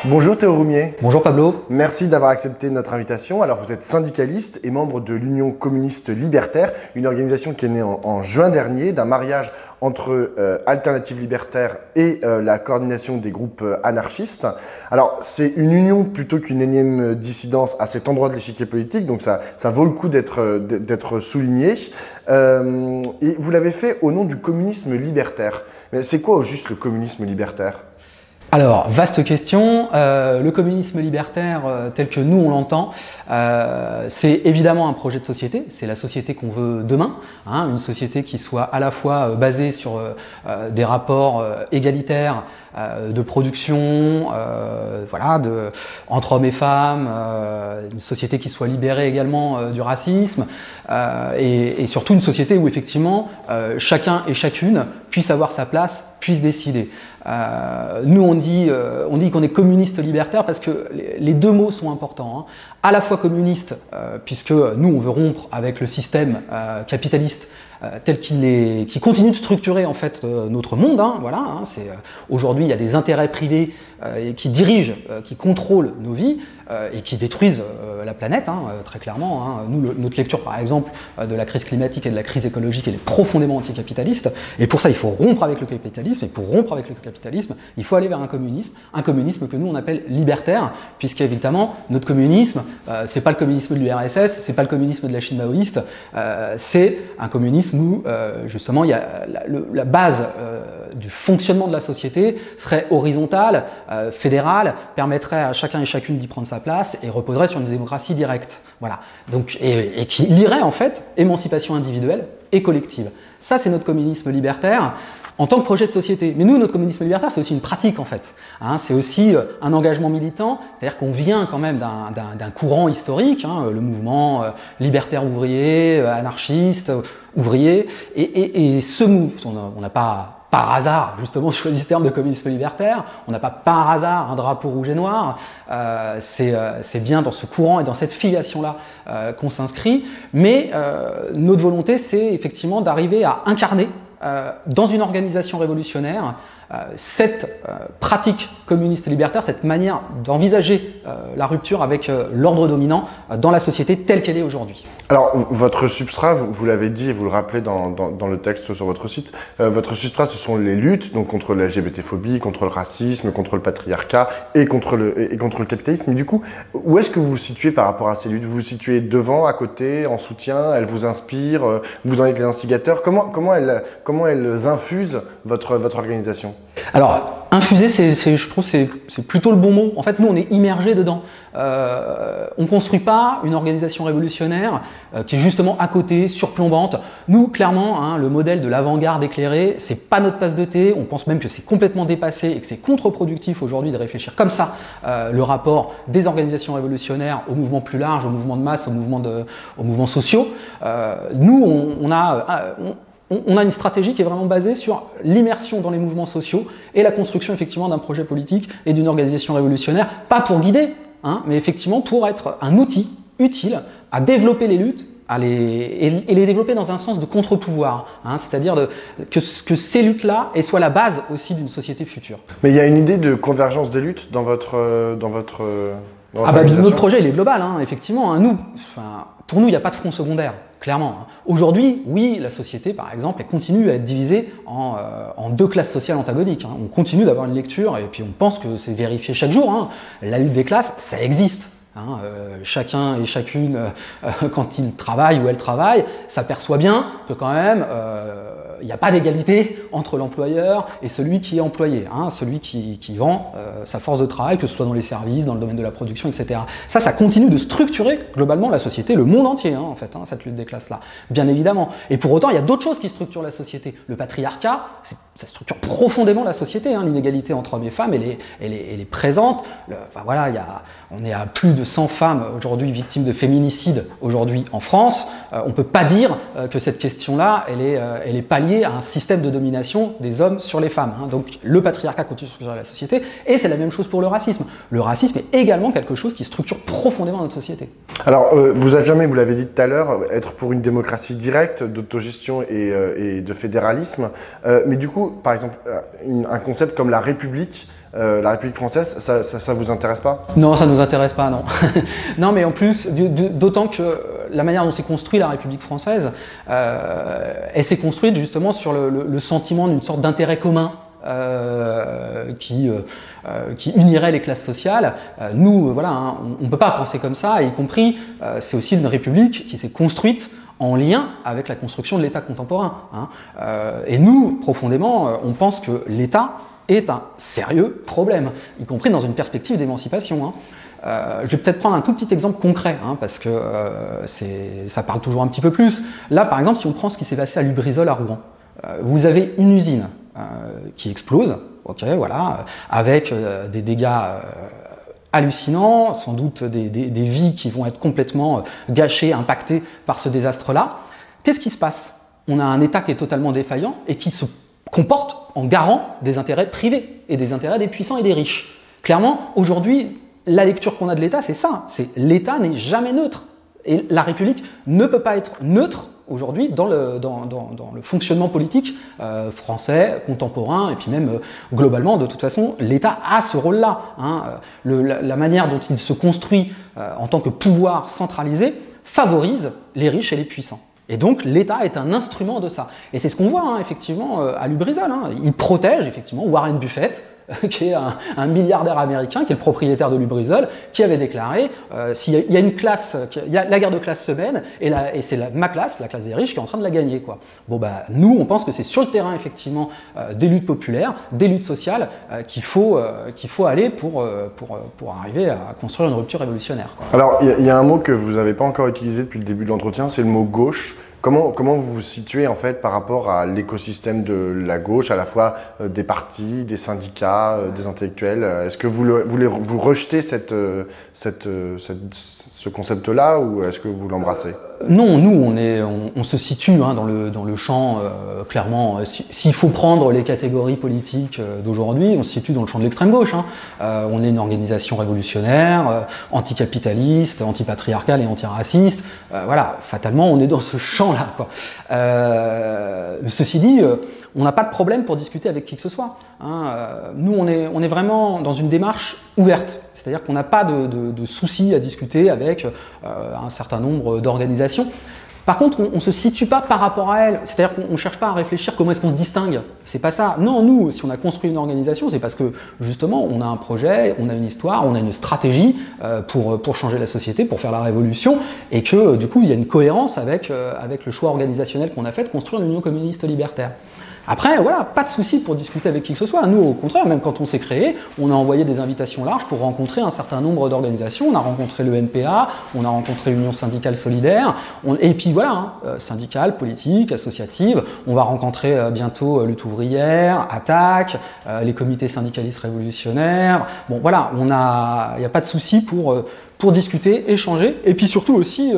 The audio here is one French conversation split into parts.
Bonjour Théo Roumier. Bonjour Pablo. Merci d'avoir accepté notre invitation. Alors vous êtes syndicaliste et membre de l'Union communiste libertaire, une organisation qui est née en juin dernier d'un mariage entre Alternative Libertaire et la coordination des groupes anarchistes. Alors c'est une union plutôt qu'une énième dissidence à cet endroit de l'échiquier politique, donc ça vaut le coup d'être souligné. Et vous l'avez fait au nom du communisme libertaire. Mais c'est quoi au juste le communisme libertaire ? Alors, vaste question. Le communisme libertaire, tel que nous on l'entend, c'est évidemment un projet de société. C'est la société qu'on veut demain, hein, une société qui soit à la fois basée sur des rapports égalitaires de production, voilà, entre hommes et femmes, une société qui soit libérée également du racisme, et surtout une société où effectivement chacun et chacune puisse avoir sa place, puisse décider. Nous on dit qu'on est communiste libertaire parce que les deux mots sont importants, hein. À la fois communiste puisque nous on veut rompre avec le système capitaliste tel qui continue de structurer en fait notre monde, hein, voilà, hein, aujourd'hui il y a des intérêts privés qui dirigent, qui contrôlent nos vies et qui détruisent la planète, hein, très clairement, hein. Nous, notre lecture par exemple de la crise climatique et de la crise écologique, elle est profondément anticapitaliste, et pour ça il faut rompre avec le capitalisme, et pour rompre avec le capitalisme il faut aller vers un communisme que nous on appelle libertaire, puisqu'évidemment notre communisme c'est pas le communisme de l'URSS, c'est pas le communisme de la Chine maoïste, c'est un communisme où justement il y a la base du fonctionnement de la société serait horizontale, fédérale, permettrait à chacun et chacune d'y prendre sa place et reposerait sur une démocratie directe. Voilà. Donc, et qui lierait en fait émancipation individuelle et collective. Ça c'est notre communisme libertaire en tant que projet de société. Mais nous, notre communisme libertaire, c'est aussi une pratique en fait, hein, c'est aussi un engagement militant, c'est-à-dire qu'on vient quand même d'un courant historique, hein, le mouvement libertaire ouvrier, anarchiste, ouvrier, et ce mouvement, on n'a pas par hasard, justement, choisi ce terme de communisme libertaire, on n'a pas par hasard un drapeau rouge et noir, c'est bien dans ce courant et dans cette filiation-là qu'on s'inscrit, mais notre volonté, c'est effectivement d'arriver à incarner dans une organisation révolutionnaire cette pratique communiste libertaire, cette manière d'envisager la rupture avec l'ordre dominant dans la société telle qu'elle est aujourd'hui. Alors votre substrat, vous l'avez dit et vous le rappelez dans le texte sur votre site, votre substrat ce sont les luttes donc contre la LGBT-phobie, contre le racisme, contre le patriarcat et contre le capitalisme. Mais du coup, où est-ce que vous vous situez par rapport à ces luttes? Vous vous situez devant, à côté, en soutien? Elles vous inspirent? Vous en êtes les instigateurs? Comment elles infusent votre organisation? Alors, infuser, je trouve c'est plutôt le bon mot. En fait, nous, on est immergés dedans. On ne construit pas une organisation révolutionnaire qui est justement à côté, surplombante. Nous, clairement, hein, le modèle de l'avant-garde éclairée, c'est pas notre tasse de thé. On pense même que c'est complètement dépassé et que c'est contre-productif aujourd'hui de réfléchir comme ça le rapport des organisations révolutionnaires aux mouvements plus larges, aux mouvements de masse, aux mouvements sociaux. Nous, on a une stratégie qui est vraiment basée sur l'immersion dans les mouvements sociaux et la construction effectivement d'un projet politique et d'une organisation révolutionnaire, pas pour guider, hein, mais effectivement pour être un outil utile à développer les luttes et les développer dans un sens de contre-pouvoir, hein, c'est-à-dire que ces luttes-là soient la base aussi d'une société future. Mais il y a une idée de convergence des luttes dans votre notre projet il est global, hein, effectivement. Hein, pour nous, il n'y a pas de front secondaire, clairement. Aujourd'hui, oui, la société, par exemple, elle continue à être divisée en deux classes sociales antagoniques, hein. On continue d'avoir une lecture et puis on pense que c'est vérifié chaque jour, hein. La lutte des classes, ça existe. Hein, chacun et chacune, quand il travaille ou elle travaille, s'aperçoit bien que quand même, il n'y a pas d'égalité entre l'employeur et celui qui est employé, hein, celui qui vend sa force de travail, que ce soit dans les services, dans le domaine de la production, etc. Ça continue de structurer globalement la société, le monde entier, hein, en fait, hein, cette lutte des classes-là, bien évidemment. Et pour autant, il y a d'autres choses qui structurent la société. Le patriarcat, ça structure profondément la société, hein, l'inégalité entre hommes et femmes, elle est présente. Enfin, voilà, on est à plus de 100 femmes aujourd'hui victimes de féminicide aujourd'hui en France. On ne peut pas dire que cette question-là, elle est pas liée lié à un système de domination des hommes sur les femmes. Hein. Donc le patriarcat continue de structurer la société, et c'est la même chose pour le racisme. Le racisme est également quelque chose qui structure profondément notre société. Alors, vous affirmez, vous l'avez dit tout à l'heure, être pour une démocratie directe, d'autogestion et de fédéralisme. Mais du coup, par exemple, un concept comme la République française, ça vous intéresse pas? Non, ça nous intéresse pas, non. Non, mais en plus, d'autant que la manière dont s'est construite la République française, elle s'est construite justement sur le sentiment d'une sorte d'intérêt commun qui unirait les classes sociales. Nous, voilà, hein, on ne peut pas penser comme ça, y compris, c'est aussi une République qui s'est construite en lien avec la construction de l'État contemporain. Hein. Et nous, profondément, on pense que l'État est un sérieux problème, y compris dans une perspective d'émancipation. Hein. Je vais peut-être prendre un tout petit exemple concret, hein, parce que ça parle toujours un petit peu plus. Là, par exemple, si on prend ce qui s'est passé à Lubrizol à Rouen, vous avez une usine qui explose, okay, voilà, avec des dégâts hallucinants, sans doute des vies qui vont être complètement gâchées, impactées par ce désastre-là. Qu'est-ce qui se passe? On a un État qui est totalement défaillant et qui se comporte en garant des intérêts privés et des intérêts des puissants et des riches. Clairement, aujourd'hui, la lecture qu'on a de l'État, c'est ça. C'est l'État n'est jamais neutre. Et la République ne peut pas être neutre aujourd'hui dans le fonctionnement politique français, contemporain, et puis même globalement, de toute façon, l'État a ce rôle-là. Hein. La manière dont il se construit en tant que pouvoir centralisé favorise les riches et les puissants. Et donc l'État est un instrument de ça. Et c'est ce qu'on voit, hein, effectivement, à Lubrizol. Hein. Il protège effectivement Warren Buffett, qui est un milliardaire américain, qui est le propriétaire de Lubrizol, qui avait déclaré s'il y a une classe, il y a la guerre de classe se mène, et c'est ma classe, la classe des riches, qui est en train de la gagner, quoi. Bon, bah, nous, on pense que c'est sur le terrain, effectivement, des luttes populaires, des luttes sociales, qu'il faut aller pour arriver à construire une rupture révolutionnaire, quoi. Alors, il y a un mot que vous n'avez pas encore utilisé depuis le début de l'entretien, c'est le mot gauche. Comment vous vous situez en fait par rapport à l'écosystème de la gauche, à la fois des partis, des syndicats, des intellectuels? Est-ce que vous rejetez ce concept-là ou est-ce que vous l'embrassez? Non, nous on se situe, hein, dans le champ, clairement, s'il faut prendre les catégories politiques d'aujourd'hui, on se situe dans le champ de l'extrême gauche. Hein. On est une organisation révolutionnaire, anticapitaliste, antipatriarcale et antiraciste. Voilà, fatalement on est dans ce champ-là, quoi. Ceci dit, on n'a pas de problème pour discuter avec qui que ce soit. Hein. Nous, on est vraiment dans une démarche ouverte. C'est-à-dire qu'on n'a pas de soucis à discuter avec un certain nombre d'organisations. Par contre, on ne se situe pas par rapport à elles. C'est-à-dire qu'on ne cherche pas à réfléchir comment est-ce qu'on se distingue. C'est pas ça. Non, nous, si on a construit une organisation, c'est parce que justement, on a un projet, on a une histoire, on a une stratégie pour changer la société, pour faire la révolution, et que du coup, il y a une cohérence avec le choix organisationnel qu'on a fait de construire l'Union communiste libertaire. Après, voilà, pas de souci pour discuter avec qui que ce soit. Nous, au contraire, même quand on s'est créé, on a envoyé des invitations larges pour rencontrer un certain nombre d'organisations. On a rencontré le NPA, on a rencontré l'Union syndicale solidaire, et puis voilà, hein, syndicale, politique, associative. On va rencontrer bientôt Lutte ouvrière, Attaque, les comités syndicalistes révolutionnaires. Bon, voilà, il n'y a pas de souci pour discuter, échanger, et puis surtout aussi,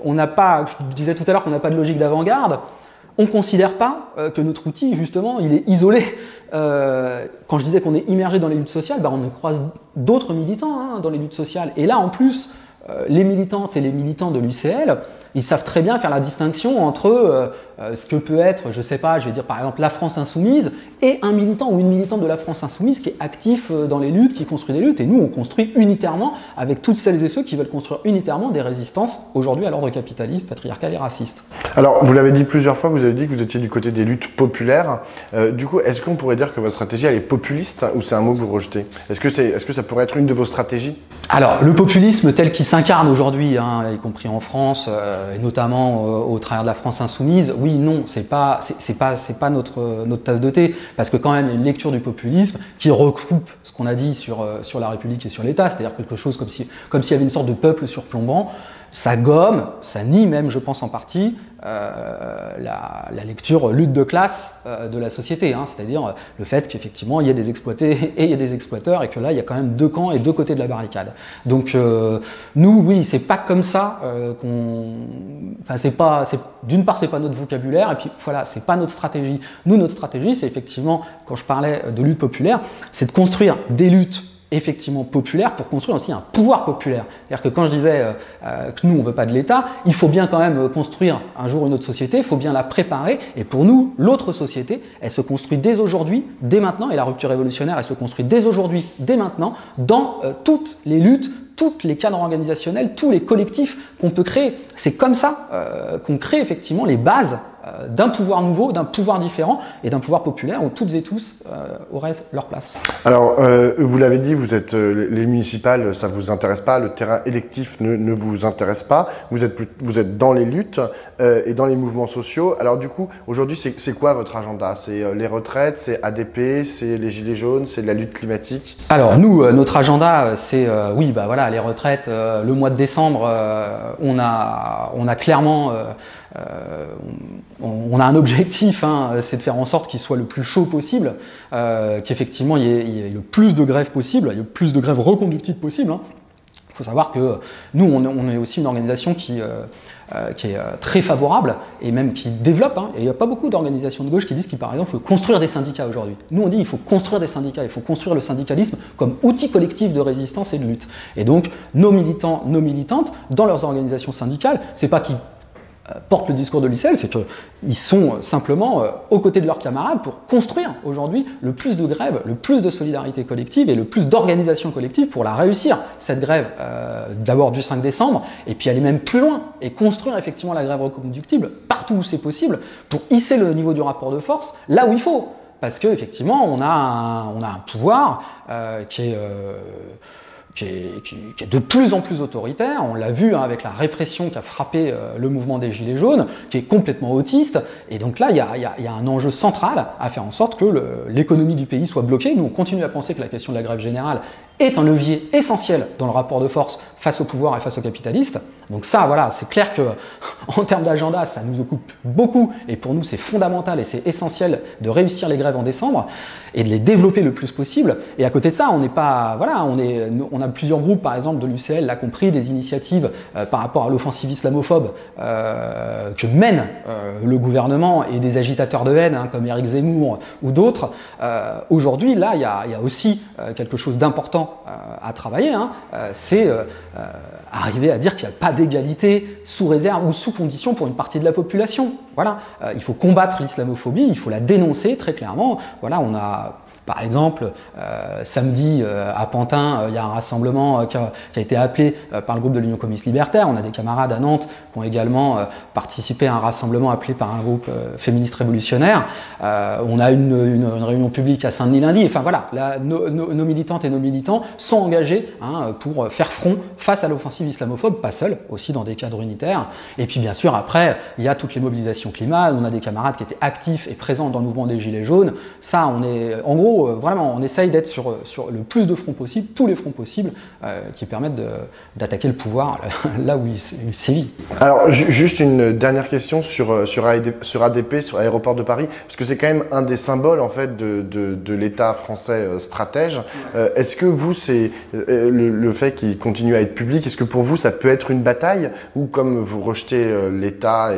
on n'a pas, je disais tout à l'heure qu'on n'a pas de logique d'avant-garde. On ne considère pas que notre outil, justement, il est isolé. Quand je disais qu'on est immergé dans les luttes sociales, on croise d'autres militants, hein, dans les luttes sociales. Et là, en plus, les militantes et les militants de l'UCL, ils savent très bien faire la distinction entre ce que peut être, je sais pas, je vais dire par exemple la France Insoumise et un militant ou une militante de la France Insoumise qui est actif dans les luttes, qui construit des luttes. Et nous, on construit unitairement avec toutes celles et ceux qui veulent construire unitairement des résistances aujourd'hui à l'ordre capitaliste, patriarcal et raciste. Alors, vous l'avez dit plusieurs fois, vous avez dit que vous étiez du côté des luttes populaires. Du coup, est-ce qu'on pourrait dire que votre stratégie, elle est populiste ou c'est un mot que vous rejetez? Est-ce que ça pourrait être une de vos stratégies? Alors, le populisme tel qu'il s'incarne aujourd'hui, hein, y compris en France, et notamment au travers de la France Insoumise, oui, non, c'est pas notre tasse de thé, parce que quand même, il y a une lecture du populisme qui regroupe ce qu'on a dit sur la République et sur l'État, c'est-à-dire quelque chose comme s'il y avait une sorte de peuple surplombant. Ça gomme, ça nie même, je pense en partie, la lecture lutte de classe de la société, hein, c'est-à-dire le fait qu'effectivement il y a des exploités et il y a des exploiteurs et que là il y a quand même deux camps et deux côtés de la barricade. Donc nous, oui, c'est pas comme ça enfin d'une part c'est pas notre vocabulaire et puis voilà, c'est pas notre stratégie. Nous, notre stratégie, c'est effectivement, quand je parlais de lutte populaire, c'est de construire des luttes effectivement populaire pour construire aussi un pouvoir populaire. C'est-à-dire que quand je disais que nous on veut pas de l'État, il faut bien quand même construire un jour une autre société, il faut bien la préparer et pour nous, l'autre société, elle se construit dès aujourd'hui, dès maintenant et la rupture révolutionnaire, elle se construit dès aujourd'hui, dès maintenant dans toutes les luttes, toutes les cadres organisationnels, tous les collectifs qu'on peut créer. C'est comme ça qu'on crée effectivement les bases d'un pouvoir nouveau, d'un pouvoir différent et d'un pouvoir populaire où toutes et tous auraient leur place. Alors, vous l'avez dit, vous êtes les municipales, ça vous intéresse pas, le terrain électif ne vous intéresse pas, vous êtes dans les luttes et dans les mouvements sociaux. Alors du coup, aujourd'hui, c'est quoi votre agenda? C'est les retraites, c'est ADP, c'est les gilets jaunes, c'est de la lutte climatique? Alors nous, notre agenda, c'est oui, bah voilà, les retraites. Le mois de décembre, on a clairement on a un objectif, hein, c'est de faire en sorte qu'il soit le plus chaud possible, qu'effectivement il y ait le plus de grèves possible, le plus de grèves reconductibles possible. Hein. Il faut savoir que nous, on est aussi une organisation qui est très favorable et même qui développe. Hein, et il n'y a pas beaucoup d'organisations de gauche qui disent qu'il, par exemple, faut construire des syndicats aujourd'hui. Nous, on dit qu'il faut construire des syndicats, il faut construire le syndicalisme comme outil collectif de résistance et de lutte. Et donc, nos militants, nos militantes, dans leurs organisations syndicales, c'est pas qu'ils portent le discours de l'ICL, c'est qu'ils sont simplement aux côtés de leurs camarades pour construire aujourd'hui le plus de grèves, le plus de solidarité collective et le plus d'organisation collective pour la réussir, cette grève d'abord du 5 décembre, et puis aller même plus loin et construire effectivement la grève reconductible partout où c'est possible pour hisser le niveau du rapport de force là où il faut. Parce qu'effectivement, on a un pouvoir qui est de plus en plus autoritaire, on l'a vu hein, avec la répression qui a frappé le mouvement des Gilets jaunes, qui est complètement autiste, et donc là il y a un enjeu central à faire en sorte que l'économie du pays soit bloquée. Nous on continue à penser que la question de la grève générale est un levier essentiel dans le rapport de force face au pouvoir et face aux capitalistes. Donc ça, voilà, c'est clair que en termes d'agenda, ça nous occupe beaucoup, et pour nous c'est fondamental et c'est essentiel de réussir les grèves en décembre et de les développer le plus possible. Et à côté de ça, on n'est pas, voilà, on a plusieurs groupes, par exemple de l'UCL, là compris, des initiatives par rapport à l'offensive islamophobe que mène le gouvernement et des agitateurs de haine hein, comme Éric Zemmour ou d'autres. Aujourd'hui, là, il y a aussi quelque chose d'important à travailler, hein, c'est arriver à dire qu'il n'y a pas d'égalité sous réserve ou sous condition pour une partie de la population. Voilà, il faut combattre l'islamophobie, il faut la dénoncer très clairement. Voilà, on a par exemple, samedi à Pantin, il y a un rassemblement qui a été appelé par le groupe de l'Union communiste libertaire. On a des camarades à Nantes qui ont également participé à un rassemblement appelé par un groupe féministe révolutionnaire. On a une réunion publique à Saint-Denis lundi. Enfin voilà, là, nos militantes et nos militants sont engagés hein, pour faire front face à l'offensive islamophobe, pas seuls, aussi dans des cadres unitaires. Et puis bien sûr, après, il y a toutes les mobilisations climat. On a des camarades qui étaient actifs et présents dans le mouvement des Gilets jaunes. Ça, on est, en gros, vraiment, on essaye d'être sur le plus de fronts possible, tous les fronts possibles qui permettent d'attaquer le pouvoir là où il sévit. Alors, juste une dernière question sur ADP, sur Aéroport de Paris, parce que c'est quand même un des symboles en fait de l'État français stratège. Est-ce que vous, c'est le fait qu'il continue à être public, est-ce que pour vous ça peut être une bataille ou comme vous rejetez l'État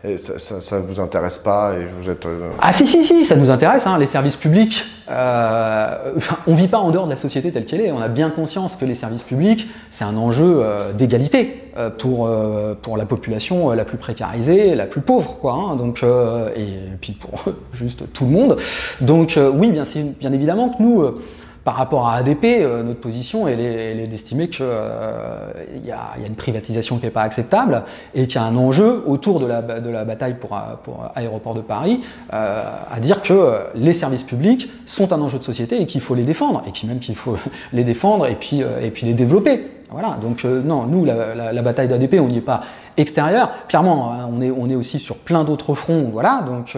et ça vous intéresse pas et vous êtes Ah si, ça nous intéresse, hein, les services publics. On ne vit pas en dehors de la société telle qu'elle est. On a bien conscience que les services publics, c'est un enjeu d'égalité pour la population la plus précarisée, la plus pauvre, quoi. Hein, donc, et puis pour juste tout le monde. Donc oui, bien évidemment que nous, par rapport à ADP, notre position elle est d'estimer qu'il y a une privatisation qui n'est pas acceptable et qu'il y a un enjeu autour de la bataille pour Aéroport de Paris à dire que les services publics sont un enjeu de société et qu'il faut les défendre et qu'il faut les défendre et puis les développer. Voilà, donc non, nous, la bataille d'ADP, on n'y est pas extérieur. Clairement, hein, on est aussi sur plein d'autres fronts, voilà, donc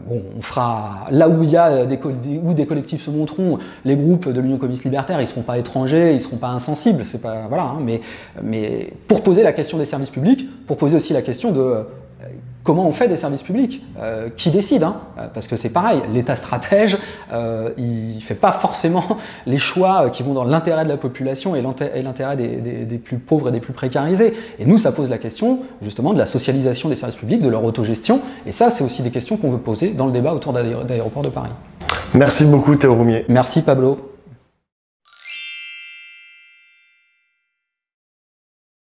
bon, on fera là où il y a des collectifs se montreront, les groupes de l'Union communiste libertaire, ils ne seront pas étrangers, ils ne seront pas insensibles, c'est pas, voilà, hein, mais pour poser la question des services publics, pour poser aussi la question de comment on fait des services publics, qui décide, hein, parce que c'est pareil, l'État stratège, il ne fait pas forcément les choix qui vont dans l'intérêt de la population et l'intérêt des plus pauvres et des plus précarisés. Et nous, ça pose la question justement de la socialisation des services publics, de leur autogestion, et ça, c'est aussi des questions qu'on veut poser dans le débat autour d'Aéroports de Paris. Merci beaucoup Théo Roumier. Merci Pablo.